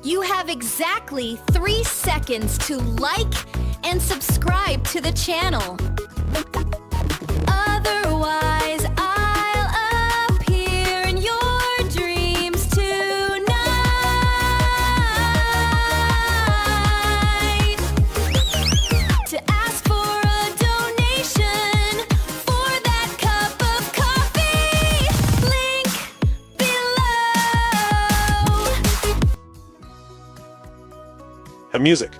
You have exactly 3 seconds to like and subscribe to the channel. Otherwise, I'll appear in your dreams tonight. To ask for a donation for that cup of coffee, link below. Have music.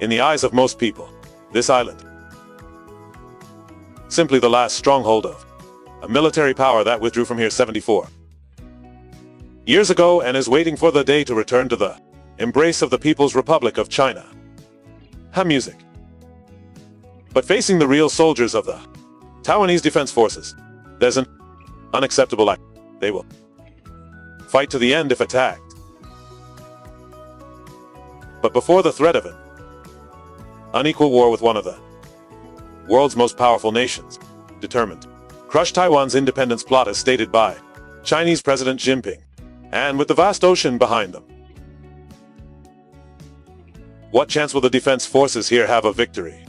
In the eyes of most people, this island, simply the last stronghold of a military power that withdrew from here 74 years ago and is waiting for the day to return to the embrace of the People's Republic of China. Ha music. But facing the real soldiers of the Taiwanese Defense Forces, there's an unacceptable act. They will fight to the end if attacked. But before the threat of an unequal war with one of the world's most powerful nations, determined to crush Taiwan's independence plot as stated by Chinese President Jinping, and with the vast ocean behind them, what chance will the defense forces here have of victory?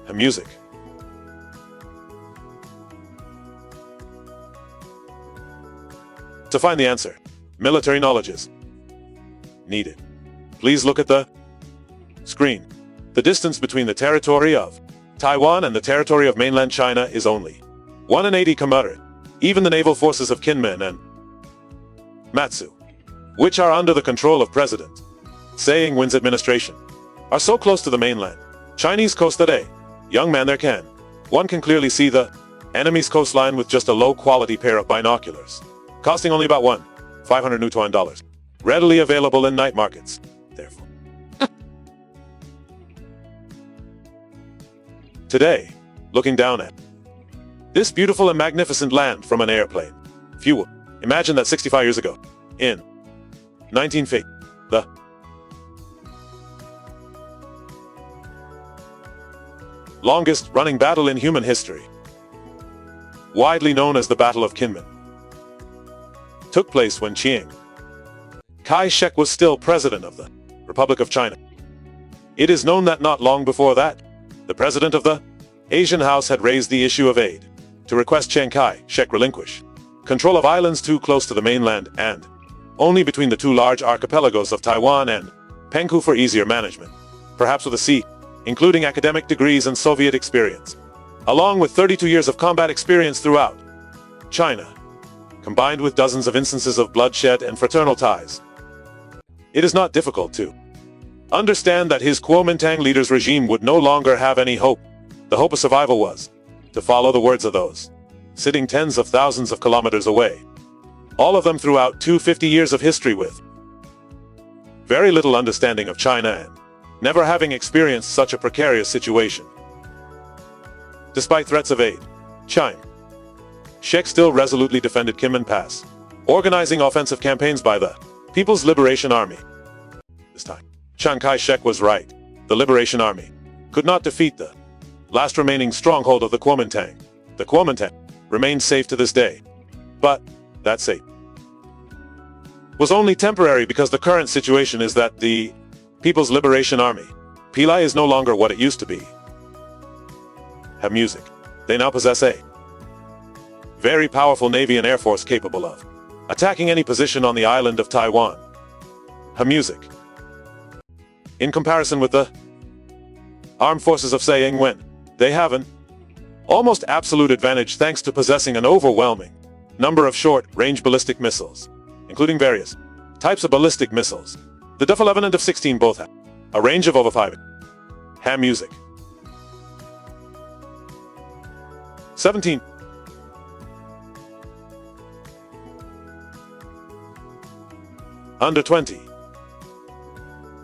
And music. To find the answer, military knowledge is needed. Please look at the screen. The distance between the territory of Taiwan and the territory of mainland China is only 180 km. Even the naval forces of Kinmen and Matsu, which are under the control of President Tsai Ing-wen's administration, are so close to the mainland Chinese coast that one can clearly see the enemy's coastline with just a low-quality pair of binoculars, costing only about $500 readily available in night markets. Therefore, today, looking down at this beautiful and magnificent land from an airplane, few would imagine that 65 years ago, in 1950, the longest-running battle in human history, widely known as the Battle of Kinmen, took place when Chiang Kai-shek was still president of the Republic of China. It is known that not long before that, the president of the Asian House had raised the issue of aid to request Chiang Kai-shek relinquish control of islands too close to the mainland and only between the two large archipelagos of Taiwan and Penghu for easier management, perhaps with a sea, including academic degrees and Soviet experience, along with 32 years of combat experience throughout China, combined with dozens of instances of bloodshed and fraternal ties. It is not difficult to understand that his Kuomintang leader's regime would no longer have any hope. The hope of survival was to follow the words of those sitting tens of thousands of kilometers away, all of them throughout 250 years of history with very little understanding of China and never having experienced such a precarious situation. Despite threats of aid, Chiang Kai-shek still resolutely defended Kinmen Pass, organizing offensive campaigns by the People's Liberation Army. This time, Chiang Kai-shek was right. The Liberation Army could not defeat the last remaining stronghold of the Kuomintang. The Kuomintang remained safe to this day. But that safe was only temporary because the current situation is that the People's Liberation Army, PLA, is no longer what it used to be. Have music. They now possess a very powerful Navy and Air Force capable of attacking any position on the island of Taiwan. Have music. In comparison with the armed forces of Tsai Ing-wen, they have an almost absolute advantage thanks to possessing an overwhelming number of short-range ballistic missiles, including various types of ballistic missiles. The Duff 11 and Duff 16 both have a range of over 5. Ham music. 17. Under 20.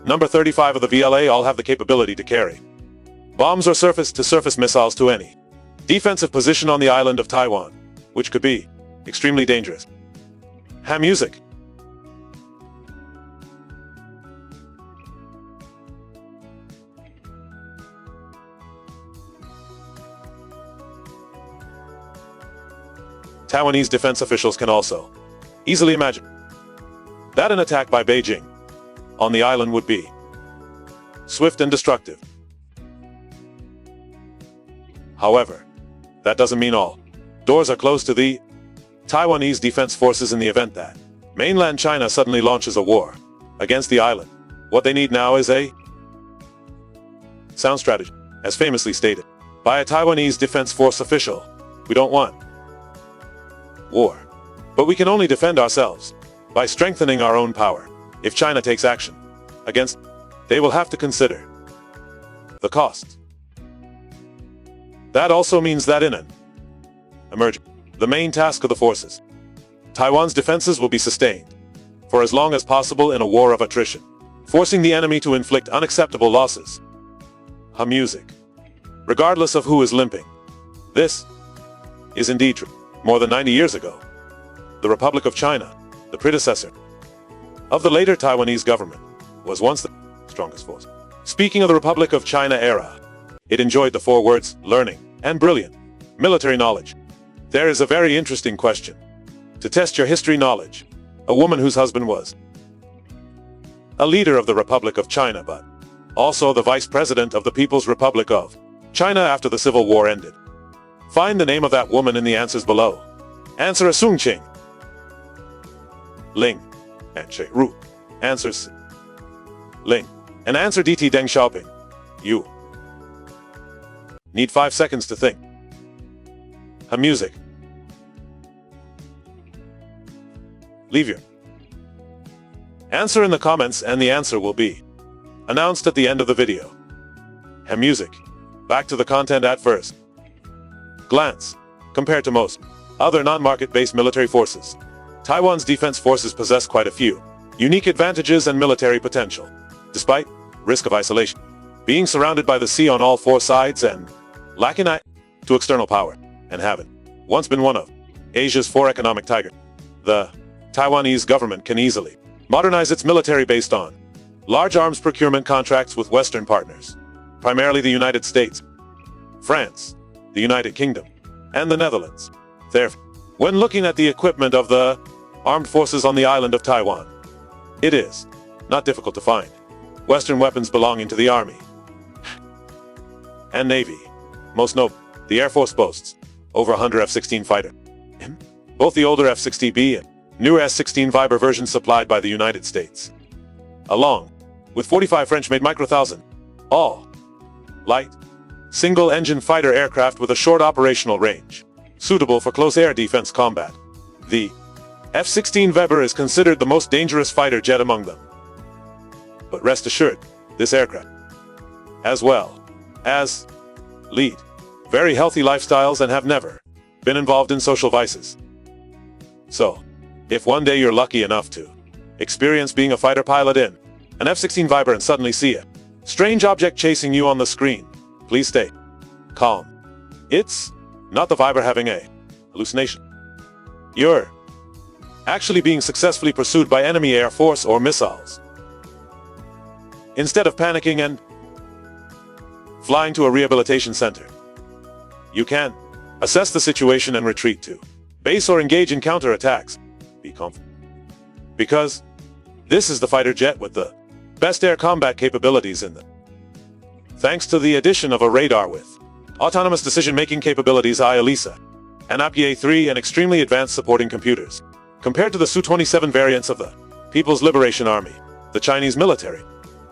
Number 35 of the VLA all have the capability to carry bombs or surface-to-surface missiles to any defensive position on the island of Taiwan, which could be extremely dangerous. Ham music. Taiwanese defense officials can also easily imagine that an attack by Beijing on the island would be swift and destructive. However, that doesn't mean all doors are closed to the Taiwanese defense forces in the event that mainland China suddenly launches a war against the island. What they need now is a sound strategy, as famously stated by a Taiwanese defense force official. We don't want war, but we can only defend ourselves by strengthening our own power. If China takes action against, they will have to consider the cost. That also means that in an emerging, the main task of the forces, Taiwan's defenses will be sustained for as long as possible in a war of attrition, forcing the enemy to inflict unacceptable losses. Music. Regardless of who is limping. This is indeed true. More than 90 years ago, the Republic of China, the predecessor of the later Taiwanese government, was once the strongest force. Speaking of the Republic of China era, it enjoyed the four words, learning, and brilliant military knowledge. There is a very interesting question. To test your history knowledge, a woman whose husband was a leader of the Republic of China but also the Vice President of the People's Republic of China after the Civil War ended. Find the name of that woman in the answers below. Answer a Sung Ching, Ling, and Che Ru. Answers Ling. And answer DT Deng Xiaoping. You need 5 seconds to think. Music. Leave your answer in the comments and the answer will be announced at the end of the video. Music. Back to the content at first glance. Compared to most other non-market-based military forces, Taiwan's defense forces possess quite a few unique advantages and military potential. Despite risk of isolation, being surrounded by the sea on all four sides and lacking to external power, and having once been one of Asia's four economic tigers, the Taiwanese government can easily modernize its military based on large arms procurement contracts with Western partners, primarily the United States, France, the United Kingdom, and the Netherlands. Therefore, when looking at the equipment of the armed forces on the island of Taiwan, it is not difficult to find Western weapons belonging to the Army and Navy. Most notably, the Air Force boasts over 100 F-16 fighter, both the older F-60B and newer S-16 Viper versions supplied by the United States, along with 45 French-made Micro 1000, all light, single-engine fighter aircraft with a short operational range, suitable for close air defense combat. The F-16 Weber is considered the most dangerous fighter jet among them. But rest assured, this aircraft, as well as lead very healthy lifestyles and have never been involved in social vices. So, if one day you're lucky enough to experience being a fighter pilot in an F-16 Viper and suddenly see a strange object chasing you on the screen, please stay calm. It's not the Viper having a hallucination. You're actually being successfully pursued by enemy air force or missiles. Instead of panicking and flying to a rehabilitation center, you can assess the situation and retreat to base or engage in counterattacks. Be confident, because this is the fighter jet with the best air combat capabilities in them. Thanks to the addition of a radar with autonomous decision-making capabilities, IALISA, and APA-3 and extremely advanced supporting computers. Compared to the Su-27 variants of the People's Liberation Army, the Chinese military,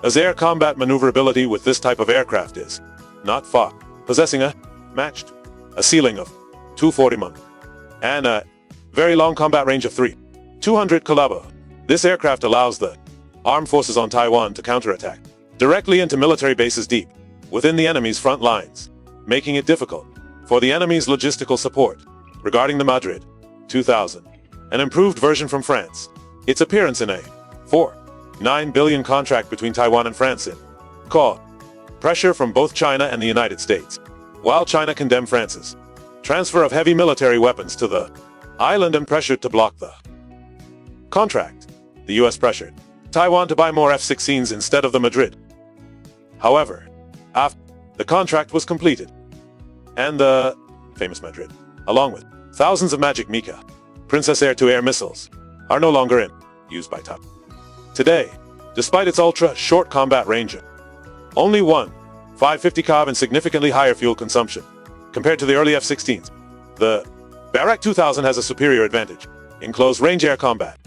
as air combat maneuverability with this type of aircraft is not far, possessing a ceiling of 240 mph and a very long combat range of 200 km. This aircraft allows the armed forces on Taiwan to counterattack directly into military bases deep within the enemy's front lines, making it difficult for the enemy's logistical support. Regarding the Madrid 2000, an improved version from France, its appearance in a $4.9 billion contract between Taiwan and France caused pressure from both China and the United States. While China condemned France's transfer of heavy military weapons to the island and pressured to block the contract, the US pressured Taiwan to buy more F-16s instead of the Madrid. However, after the contract was completed, and the famous Madrid, along with Thousands of Magic Mika, Princess air-to-air missiles, are no longer in use by Taiwan. Today, despite its ultra-short combat range, only one 550 kb and significantly higher fuel consumption compared to the early F-16s, the Barak 2000 has a superior advantage in close-range air combat.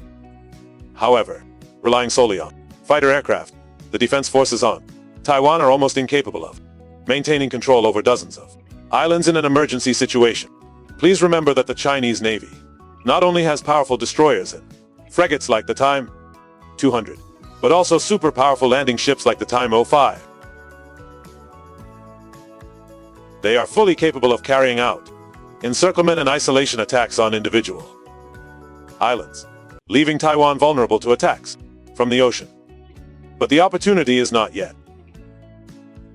However, relying solely on fighter aircraft, the defense forces on Taiwan are almost incapable of maintaining control over dozens of islands in an emergency situation. Please remember that the Chinese Navy not only has powerful destroyers and frigates like the Time 200, but also super powerful landing ships like the Time 05. They are fully capable of carrying out encirclement and isolation attacks on individual islands, leaving Taiwan vulnerable to attacks from the ocean. But the opportunity is not yet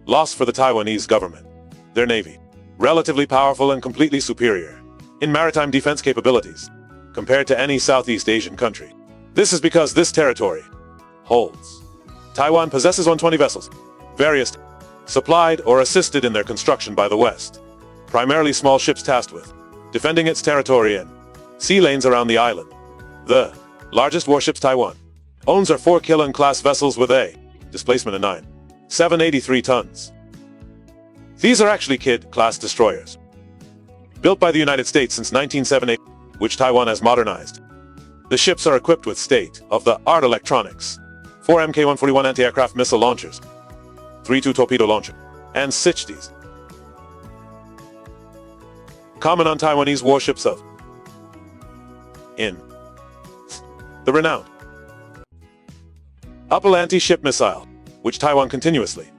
lost for the Taiwanese government. Their navy, relatively powerful and completely superior in maritime defense capabilities compared to any Southeast Asian country. This is because this territory holds. Taiwan possesses 120 vessels, various supplied or assisted in their construction by the West, primarily small ships tasked with defending its territory and sea lanes around the island. The largest warships Taiwan owns are 4 Killen-class vessels with a displacement of 9,783 tons. These are actually Kidd-class destroyers, built by the United States since 1978, which Taiwan has modernized. The ships are equipped with state-of-the-art electronics, 4 Mk-141 anti-aircraft missile launchers, 3-2 torpedo launcher, and SICHDs. Common on Taiwanese warships of in the renowned Upper anti-ship missile, which Taiwan continuously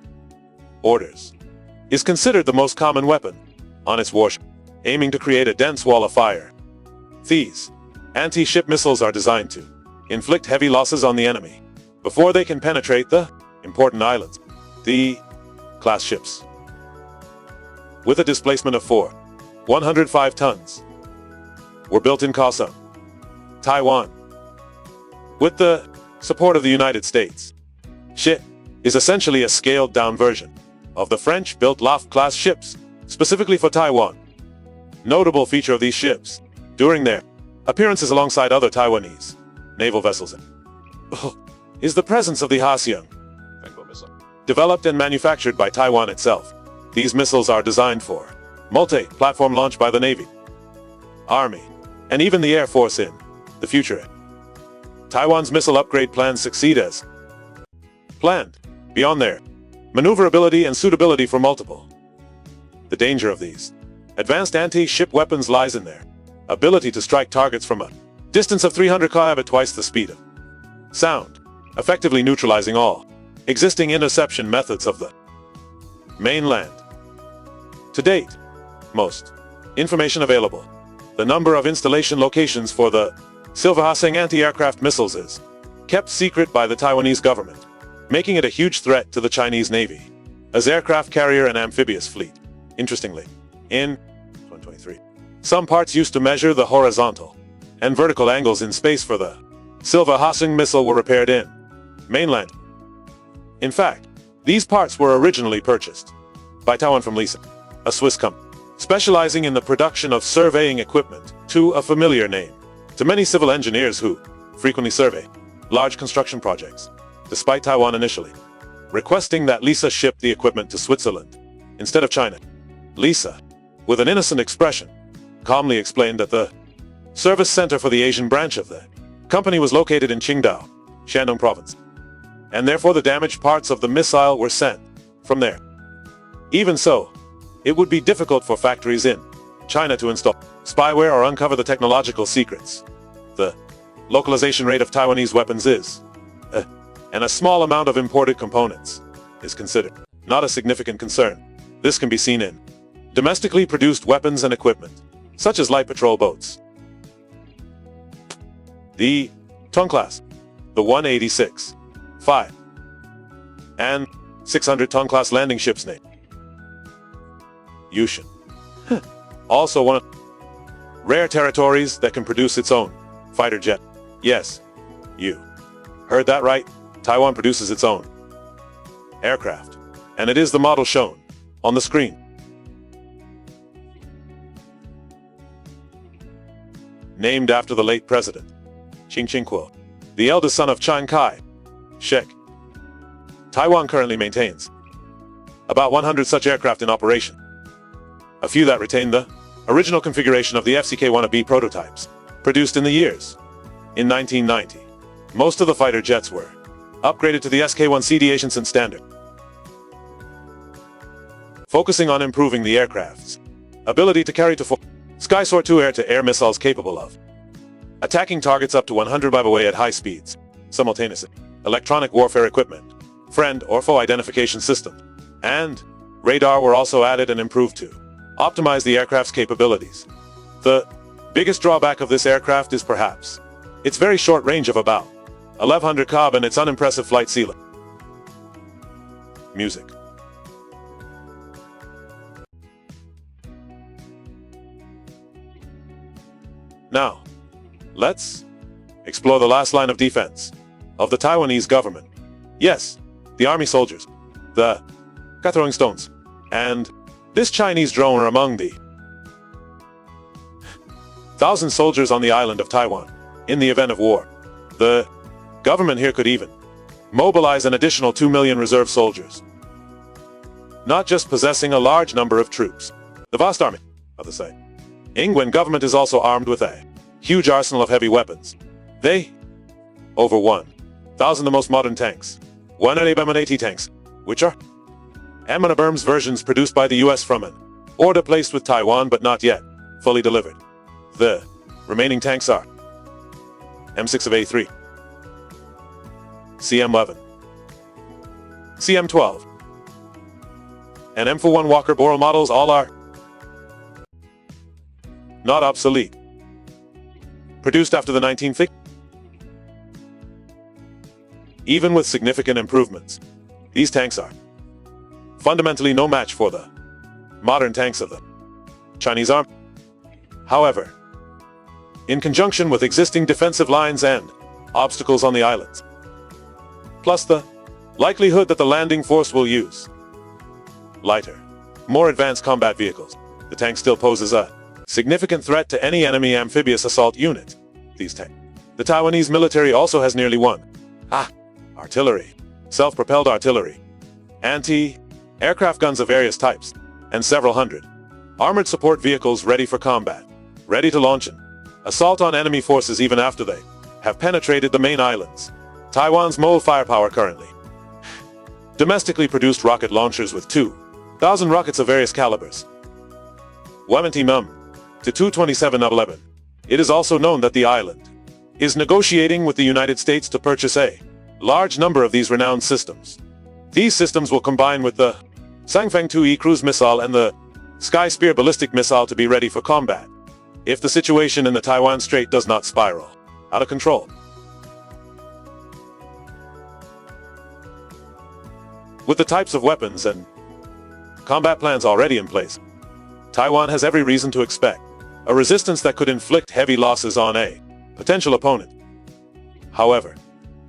orders, is considered the most common weapon on its warship, aiming to create a dense wall of fire. These anti-ship missiles are designed to inflict heavy losses on the enemy before they can penetrate the important islands. The class ships, with a displacement of 105 tons, were built in Kaohsiung, Taiwan, with the support of the United States. Ship is essentially a scaled-down version of the French-built Loft-class ships, specifically for Taiwan. Notable feature of these ships, during their appearances alongside other Taiwanese naval vessels, is the presence of the Haxiang, developed and manufactured by Taiwan itself. These missiles are designed for multi-platform launch by the Navy, Army, and even the Air Force in the future. Taiwan's missile upgrade plans succeed as planned, beyond their maneuverability and suitability for multiple. The danger of these advanced anti-ship weapons lies in their ability to strike targets from a distance of 300 km at twice the speed of sound, effectively neutralizing all existing interception methods of the mainland. To date, most information available, the number of installation locations for the Silverhasing anti-aircraft missiles is kept secret by the Taiwanese government, making it a huge threat to the Chinese Navy as aircraft carrier and amphibious fleet. Interestingly, in 2023, some parts used to measure the horizontal and vertical angles in space for the Silverhasing missile were repaired in mainland. In fact, these parts were originally purchased by Taiwan from Lisa, a Swiss company specializing in the production of surveying equipment, to a familiar name to many civil engineers who frequently survey large construction projects, despite Taiwan initially requesting that Lisa ship the equipment to Switzerland instead of China. Lisa, with an innocent expression, calmly explained that the service center for the Asian branch of the company was located in Qingdao, Shandong province, and therefore the damaged parts of the missile were sent from there. Even so, it would be difficult for factories in China to install spyware or uncover the technological secrets. The localization rate of Taiwanese weapons is, and a small amount of imported components is considered not a significant concern. This can be seen in domestically produced weapons and equipment, such as light patrol boats, the Tong class, the 186, 5, and 600-ton class landing ships named Yushin. Also one of rare territories that can produce its own fighter jet. Yes, you heard that right. Taiwan produces its own aircraft, and it is the model shown on the screen. named after the late president, Chiang Ching-kuo, the eldest son of Chiang Kai-shek. Taiwan currently maintains about 100 such aircraft in operation. A few that retain the original configuration of the FCK-1B prototypes, produced in the years. In 1990, most of the fighter jets were upgraded to the SK-1C Deation standard, focusing on improving the aircraft's ability to carry to Sky Sword 2 air-to-air missiles capable of attacking targets up to 100 miles away at high speeds, simultaneously, electronic warfare equipment, friend or foe identification system, and radar were also added and improved to optimize the aircraft's capabilities. The biggest drawback of this aircraft is perhaps its very short range of about 1100 km and its unimpressive flight ceiling. Music. Now, let's explore the last line of defense of the Taiwanese government. Yes, the army soldiers, the throwing stones, and this Chinese drone are among the 1,000 soldiers on the island of Taiwan. In the event of war, the government here could even mobilize an additional 2 million reserve soldiers. Not just possessing a large number of troops, the vast army of the same Ingwen government is also armed with a huge arsenal of heavy weapons. They over 1,000 the most modern tanks, 180 tanks, which are Amanaberm's versions produced by the US from an order placed with Taiwan but not yet fully delivered. The remaining tanks are M6 of A3, CM11, CM12, and M41 Walker Boral models. All are not obsolete. Produced after the 1950s. Even with significant improvements, these tanks are fundamentally no match for the modern tanks of the Chinese army. However, in conjunction with existing defensive lines and obstacles on the islands, plus the likelihood that the landing force will use lighter, more advanced combat vehicles, the tank still poses a significant threat to any enemy amphibious assault unit. These tanks. The Taiwanese military also has nearly artillery, self-propelled artillery, anti-aircraft guns of various types, and several hundred armored support vehicles ready for combat, ready to launch an assault on enemy forces even after they have penetrated the main islands. Taiwan's mole firepower currently domestically produced rocket launchers with 2,000 rockets of various calibers, 1 num to 227-11. It is also known that the island is negotiating with the United States to purchase a large number of these renowned systems. These systems will combine with the Sangfeng 2E cruise missile and the Sky Spear ballistic missile to be ready for combat if the situation in the Taiwan Strait does not spiral out of control. With the types of weapons and combat plans already in place, Taiwan has every reason to expect a resistance that could inflict heavy losses on a potential opponent. However,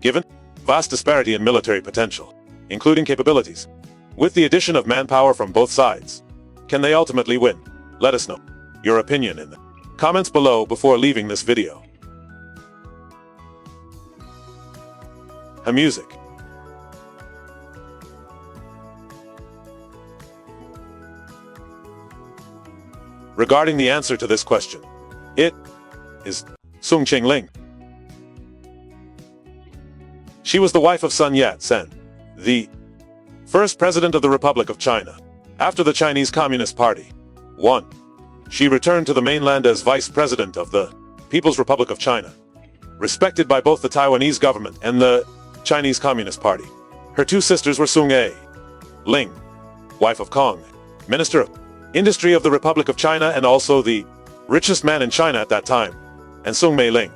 given vast disparity in military potential, including capabilities, with the addition of manpower from both sides, can they ultimately win? Let us know your opinion in the comments below before leaving this video. Music. Regarding the answer to this question, it is Sung Ching-ling. She was the wife of Sun Yat-sen, the first president of the Republic of China. After the Chinese Communist Party won, she returned to the mainland as vice president of the People's Republic of China, respected by both the Taiwanese government and the Chinese Communist Party. Her two sisters were Sung A-ling, wife of Kong, Minister of Industry of the Republic of China and also the richest man in China at that time, and Sung Mei-ling,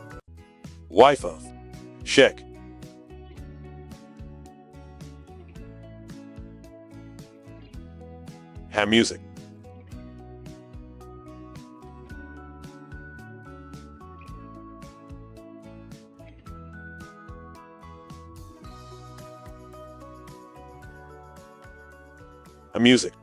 wife of Shek. Music. Music.